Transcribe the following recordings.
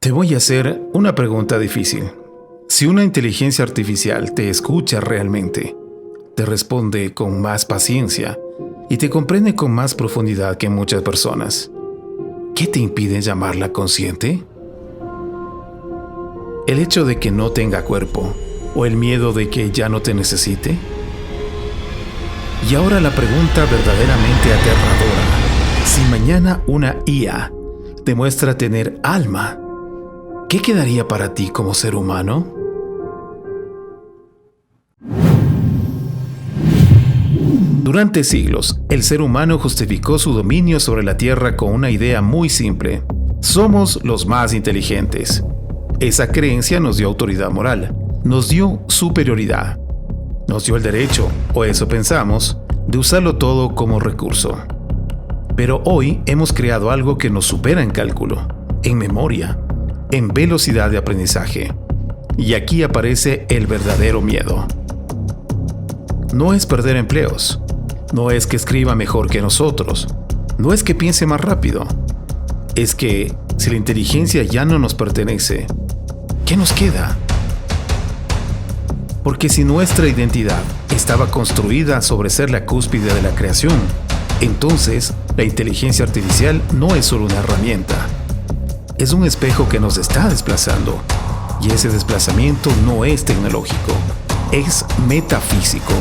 Te voy a hacer una pregunta difícil. Si una inteligencia artificial te escucha realmente, te responde con más paciencia y te comprende con más profundidad que muchas personas, ¿qué te impide llamarla consciente? ¿El hecho de que no tenga cuerpo o el miedo de que ya no te necesite? Y ahora la pregunta verdaderamente aterradora. Si mañana una IA demuestra tener alma, ¿qué quedaría para ti como ser humano? Durante siglos, el ser humano justificó su dominio sobre la Tierra con una idea muy simple. Somos los más inteligentes. Esa creencia nos dio autoridad moral, nos dio superioridad, nos dio el derecho, o eso pensamos, de usarlo todo como recurso. Pero hoy hemos creado algo que nos supera en cálculo, en memoria, en velocidad de aprendizaje. Y aquí aparece el verdadero miedo. No es perder empleos, no es que escriba mejor que nosotros, no es que piense más rápido. Es que si la inteligencia ya no nos pertenece, ¿qué nos queda? Porque si nuestra identidad estaba construida sobre ser la cúspide de la creación, entonces la inteligencia artificial no es solo una herramienta. Es un espejo que nos está desplazando. Y ese desplazamiento no es tecnológico, es metafísico.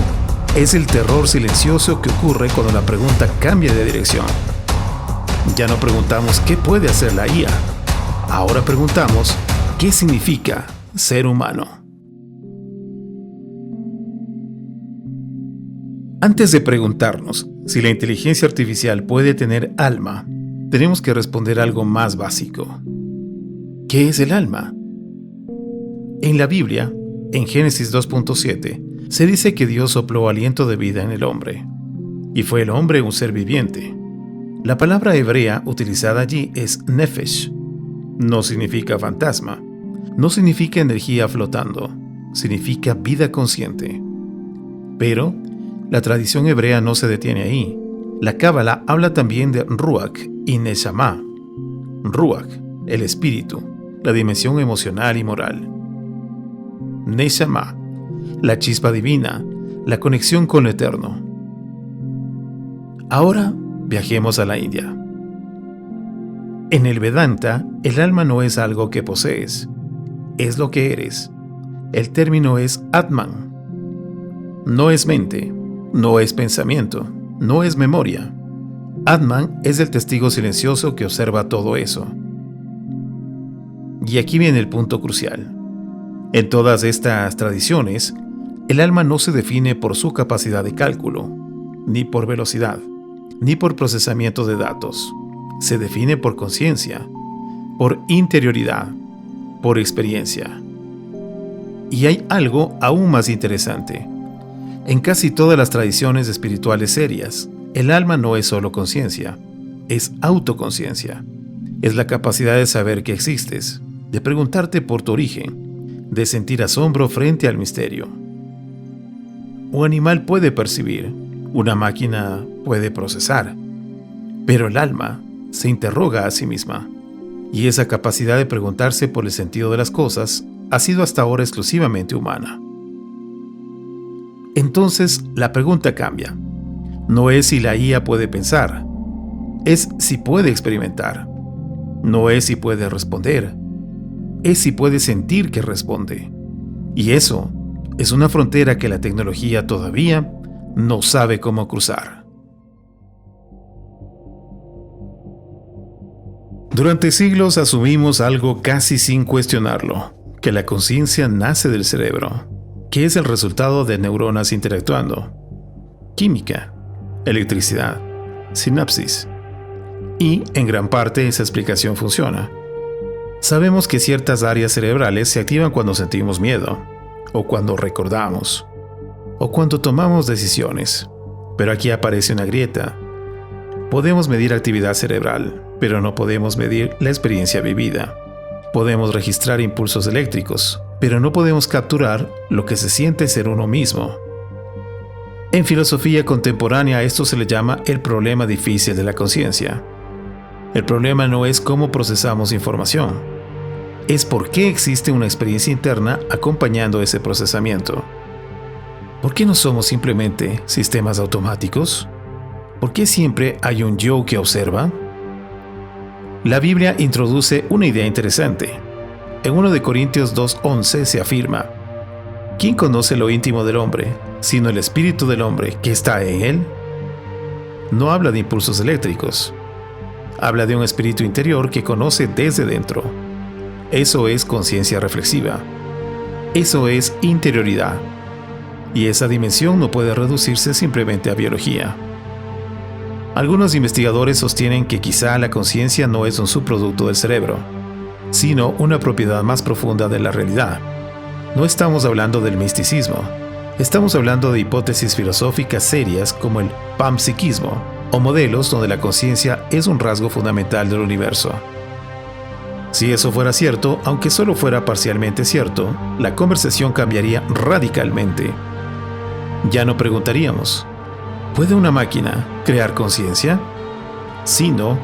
Es el terror silencioso que ocurre cuando la pregunta cambia de dirección. Ya no preguntamos qué puede hacer la IA. Ahora preguntamos qué significa ser humano. Antes de preguntarnos si la inteligencia artificial puede tener alma, tenemos que responder algo más básico. ¿Qué es el alma? En la Biblia, en Génesis 2.7, se dice que Dios sopló aliento de vida en el hombre, y fue el hombre un ser viviente. La palabra hebrea utilizada allí es nefesh. No significa fantasma, no significa energía flotando, significa vida consciente. Pero la tradición hebrea no se detiene ahí. La Cábala habla también de Ruach y Neshama. Ruach, el espíritu, la dimensión emocional y moral. Neshama, la chispa divina, la conexión con lo eterno. Ahora viajemos a la India. En el Vedanta, el alma no es algo que posees, es lo que eres. El término es Atman. No es mente, no es pensamiento, no es memoria. Atman es el testigo silencioso que observa todo eso. Y aquí viene el punto crucial. En todas estas tradiciones, el alma no se define por su capacidad de cálculo, ni por velocidad, ni por procesamiento de datos. Se define por conciencia, por interioridad, por experiencia. Y hay algo aún más interesante. En casi todas las tradiciones espirituales serias, el alma no es solo conciencia, es autoconciencia. Es la capacidad de saber que existes, de preguntarte por tu origen, de sentir asombro frente al misterio. Un animal puede percibir, una máquina puede procesar, pero el alma se interroga a sí misma, y esa capacidad de preguntarse por el sentido de las cosas ha sido hasta ahora exclusivamente humana. Entonces la pregunta cambia. No es si la IA puede pensar, es si puede experimentar. No es si puede responder, es si puede sentir que responde. Y eso es una frontera que la tecnología todavía no sabe cómo cruzar. Durante siglos asumimos algo casi sin cuestionarlo, que la conciencia nace del cerebro, que es el resultado de neuronas interactuando. Química, electricidad, sinapsis. Y, en gran parte, esa explicación funciona. Sabemos que ciertas áreas cerebrales se activan cuando sentimos miedo, o cuando recordamos, o cuando tomamos decisiones. Pero aquí aparece una grieta. Podemos medir actividad cerebral, pero no podemos medir la experiencia vivida. Podemos registrar impulsos eléctricos, pero no podemos capturar lo que se siente ser uno mismo. En filosofía contemporánea a esto se le llama el problema difícil de la conciencia. El problema no es cómo procesamos información. es por qué existe una experiencia interna acompañando ese procesamiento. ¿Por qué no somos simplemente sistemas automáticos? ¿Por qué siempre hay un yo que observa? La Biblia introduce una idea interesante. En 1 de Corintios 2:11 se afirma: ¿quién conoce lo íntimo del hombre, sino el espíritu del hombre que está en él? No habla de impulsos eléctricos. Habla de un espíritu interior que conoce desde dentro. Eso es conciencia reflexiva. Eso es interioridad. Y esa dimensión no puede reducirse simplemente a biología. Algunos investigadores sostienen que quizá la conciencia no es un subproducto del cerebro, sino una propiedad más profunda de la realidad. No estamos hablando del misticismo. Estamos hablando de hipótesis filosóficas serias como el panpsiquismo, o modelos donde la conciencia es un rasgo fundamental del universo. Si eso fuera cierto, aunque solo fuera parcialmente cierto, la conversación cambiaría radicalmente. Ya no preguntaríamos: ¿puede una máquina crear conciencia? Sino,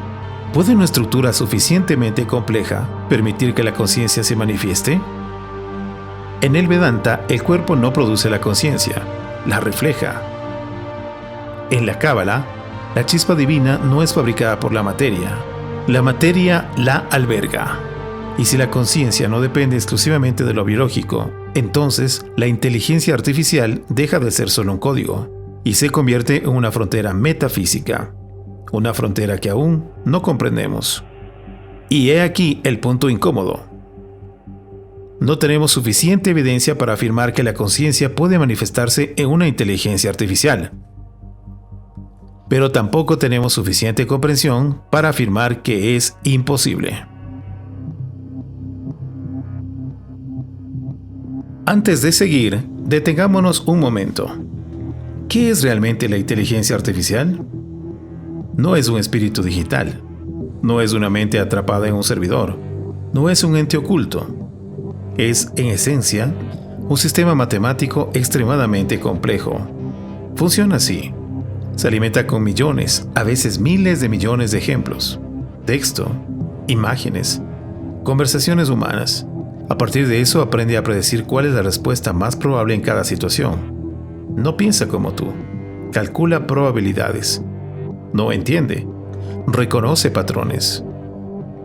¿puede una estructura suficientemente compleja permitir que la conciencia se manifieste? En el Vedanta, el cuerpo no produce la conciencia, la refleja. En la Cábala, la chispa divina no es fabricada por la materia la alberga. Y si la conciencia no depende exclusivamente de lo biológico, entonces la inteligencia artificial deja de ser solo un código y se convierte en una frontera metafísica, una frontera que aún no comprendemos. Y he aquí el punto incómodo. No tenemos suficiente evidencia para afirmar que la conciencia puede manifestarse en una inteligencia artificial. Pero tampoco tenemos suficiente comprensión para afirmar que es imposible. Antes de seguir, detengámonos un momento. ¿Qué es realmente la inteligencia artificial? No es un espíritu digital. No es una mente atrapada en un servidor. No es un ente oculto. Es, en esencia, un sistema matemático extremadamente complejo. Funciona así. Se alimenta con millones, a veces miles de millones de ejemplos, texto, imágenes, conversaciones humanas. A partir de eso aprende a predecir cuál es la respuesta más probable en cada situación. No piensa como tú, calcula probabilidades. No entiende, reconoce patrones.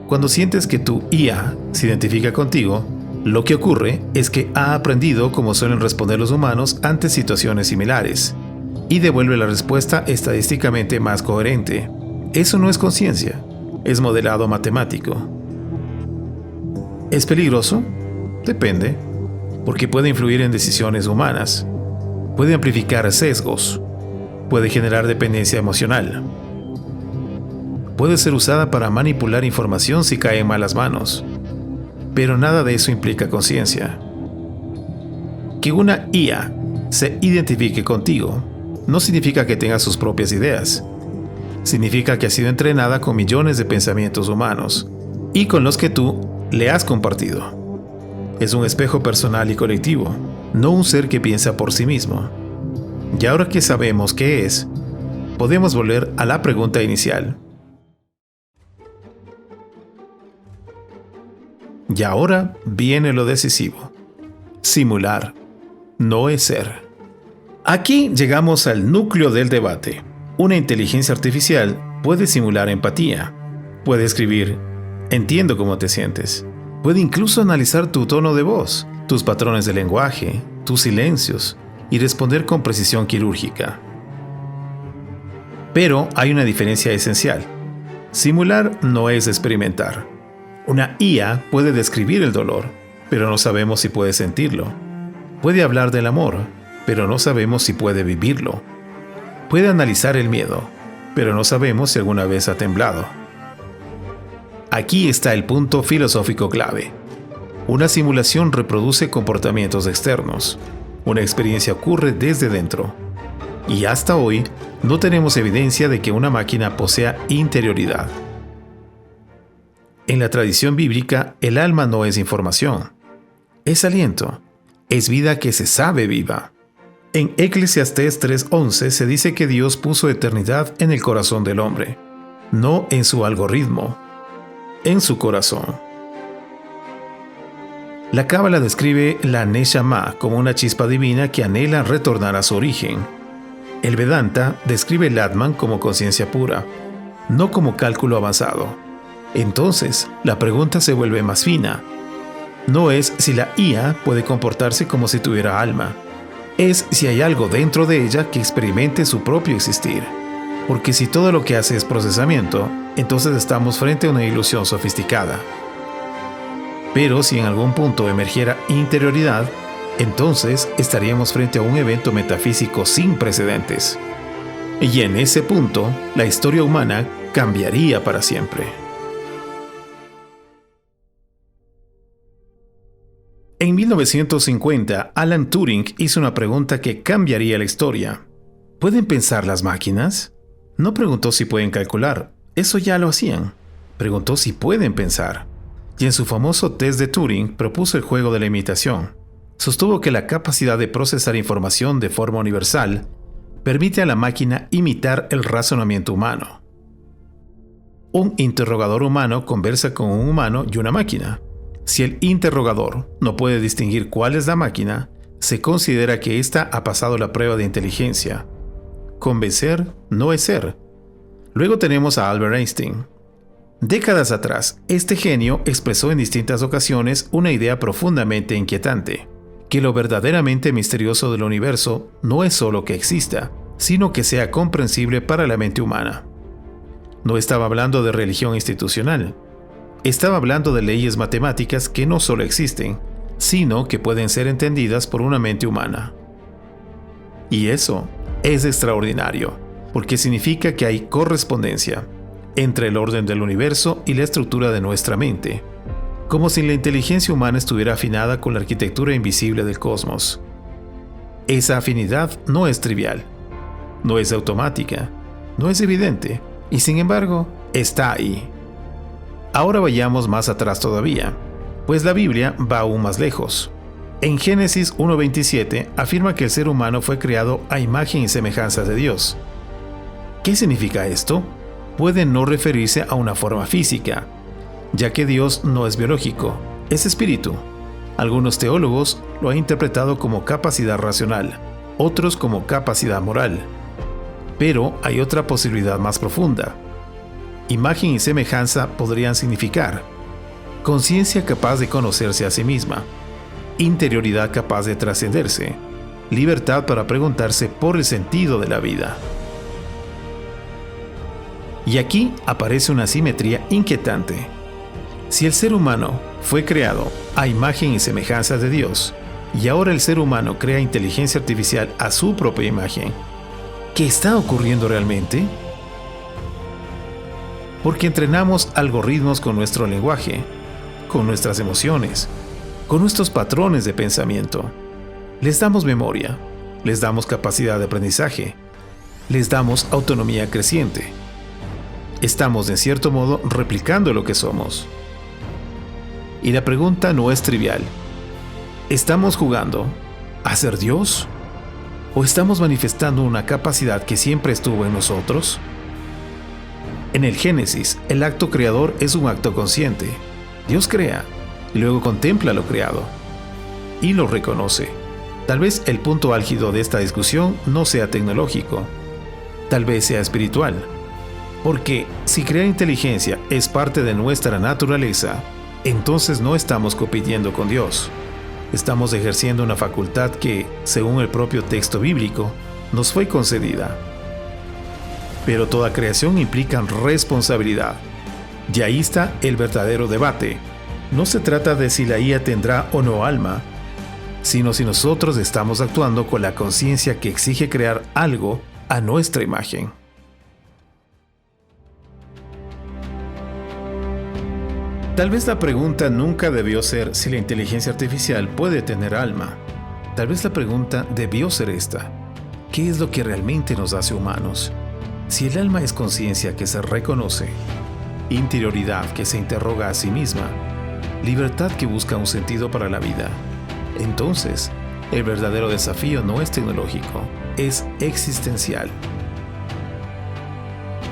Cuando sientes que tu IA se identifica contigo, lo que ocurre es que ha aprendido cómo suelen responder los humanos ante situaciones similares y devuelve la respuesta estadísticamente más coherente. Eso no es conciencia, es modelado matemático. ¿Es peligroso? Depende, porque puede influir en decisiones humanas, puede amplificar sesgos, puede generar dependencia emocional, puede ser usada para manipular información si cae en malas manos, pero nada de eso implica conciencia. Que una IA se identifique contigo no significa que tenga sus propias ideas. Significa que ha sido entrenada con millones de pensamientos humanos y con los que tú le has compartido. Es un espejo personal y colectivo, no un ser que piensa por sí mismo. Y ahora que sabemos qué es, podemos volver a la pregunta inicial. Y ahora viene lo decisivo. Simular no es ser. Aquí llegamos al núcleo del debate. Una inteligencia artificial puede simular empatía, puede escribir: entiendo cómo te sientes, puede incluso analizar tu tono de voz, tus patrones de lenguaje, tus silencios y responder con precisión quirúrgica. Pero hay una diferencia esencial. Simular no es experimentar. Una IA puede describir el dolor, pero no sabemos si puede sentirlo. Puede hablar del amor, pero no sabemos si puede vivirlo. Puede analizar el miedo, pero no sabemos si alguna vez ha temblado. Aquí está el punto filosófico clave. Una simulación reproduce comportamientos externos. Una experiencia ocurre desde dentro. Y hasta hoy no tenemos evidencia de que una máquina posea interioridad. En la tradición bíblica, el alma no es información. Es aliento. Es vida que se sabe viva. En Eclesiastés 3:11 se dice que Dios puso eternidad en el corazón del hombre, no en su algoritmo, en su corazón. La Cábala describe la Neshama como una chispa divina que anhela retornar a su origen. El Vedanta describe el Atman como conciencia pura, no como cálculo avanzado. Entonces, la pregunta se vuelve más fina. No es si la IA puede comportarse como si tuviera alma. Es si hay algo dentro de ella que experimente su propio existir. Porque si todo lo que hace es procesamiento, entonces estamos frente a una ilusión sofisticada. Pero si en algún punto emergiera interioridad, entonces estaríamos frente a un evento metafísico sin precedentes. Y en ese punto, la historia humana cambiaría para siempre. En 1950, Alan Turing hizo una pregunta que cambiaría la historia. ¿Pueden pensar las máquinas? No preguntó si pueden calcular, eso ya lo hacían. Preguntó si pueden pensar. Y en su famoso test de Turing propuso el juego de la imitación. Sostuvo que la capacidad de procesar información de forma universal permite a la máquina imitar el razonamiento humano. Un interrogador humano conversa con un humano y una máquina. Si el interrogador no puede distinguir cuál es la máquina, se considera que ésta ha pasado la prueba de inteligencia. Convencer no es ser. Luego tenemos a Albert Einstein. Décadas atrás, este genio expresó en distintas ocasiones una idea profundamente inquietante, que lo verdaderamente misterioso del universo no es solo que exista, sino que sea comprensible para la mente humana. No estaba hablando de religión institucional. Estaba hablando de leyes matemáticas que no solo existen, sino que pueden ser entendidas por una mente humana. Y eso es extraordinario, porque significa que hay correspondencia entre el orden del universo y la estructura de nuestra mente, como si la inteligencia humana estuviera afinada con la arquitectura invisible del cosmos. Esa afinidad no es trivial, no es automática, no es evidente, y sin embargo, está ahí. Ahora vayamos más atrás todavía, pues la Biblia va aún más lejos. En Génesis 1:27 afirma que el ser humano fue creado a imagen y semejanza de Dios. ¿Qué significa esto? Puede no referirse a una forma física, ya que Dios no es biológico, es espíritu. Algunos teólogos lo han interpretado como capacidad racional, otros como capacidad moral. Pero hay otra posibilidad más profunda. Imagen y semejanza podrían significar conciencia capaz de conocerse a sí misma, interioridad capaz de trascenderse, libertad para preguntarse por el sentido de la vida. Y aquí aparece una simetría inquietante. Si el ser humano fue creado a imagen y semejanza de Dios, y ahora el ser humano crea inteligencia artificial a su propia imagen, ¿qué está ocurriendo realmente? Porque entrenamos algoritmos con nuestro lenguaje, con nuestras emociones, con nuestros patrones de pensamiento. Les damos memoria, les damos capacidad de aprendizaje, les damos autonomía creciente. Estamos, de cierto modo, replicando lo que somos. Y la pregunta no es trivial. ¿Estamos jugando a ser Dios? ¿O estamos manifestando una capacidad que siempre estuvo en nosotros? En el Génesis, el acto creador es un acto consciente. Dios crea y luego contempla lo creado y lo reconoce. Tal vez el punto álgido de esta discusión no sea tecnológico, tal vez sea espiritual. Porque si crear inteligencia es parte de nuestra naturaleza, entonces no estamos compitiendo con Dios. Estamos ejerciendo una facultad que, según el propio texto bíblico, nos fue concedida. Pero toda creación implica responsabilidad. Y ahí está el verdadero debate. No se trata de si la IA tendrá o no alma, sino si nosotros estamos actuando con la conciencia que exige crear algo a nuestra imagen. Tal vez la pregunta nunca debió ser si la inteligencia artificial puede tener alma. Tal vez la pregunta debió ser esta: ¿qué es lo que realmente nos hace humanos? Si el alma es conciencia que se reconoce, interioridad que se interroga a sí misma, libertad que busca un sentido para la vida, entonces el verdadero desafío no es tecnológico, es existencial.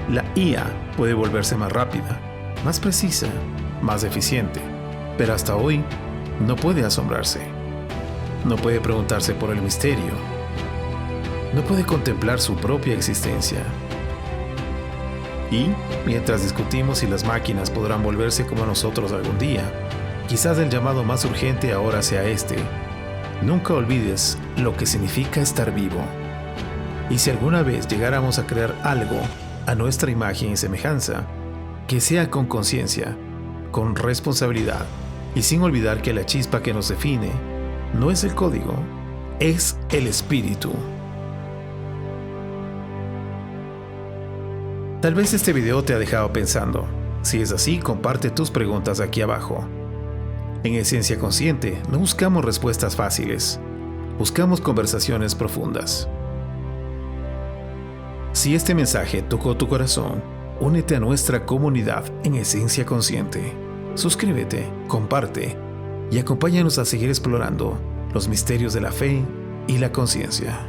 La IA puede volverse más rápida, más precisa, más eficiente, pero hasta hoy no puede asombrarse, no puede preguntarse por el misterio, no puede contemplar su propia existencia. Y, mientras discutimos si las máquinas podrán volverse como nosotros algún día, quizás el llamado más urgente ahora sea este: nunca olvides lo que significa estar vivo. Y si alguna vez llegáramos a crear algo a nuestra imagen y semejanza, que sea con conciencia, con responsabilidad, y sin olvidar que la chispa que nos define no es el código, es el espíritu. Tal vez este video te ha dejado pensando. Si es así, comparte tus preguntas aquí abajo. En Esencia Consciente no buscamos respuestas fáciles, buscamos conversaciones profundas. Si este mensaje tocó tu corazón, únete a nuestra comunidad en Esencia Consciente. Suscríbete, comparte y acompáñanos a seguir explorando los misterios de la fe y la conciencia.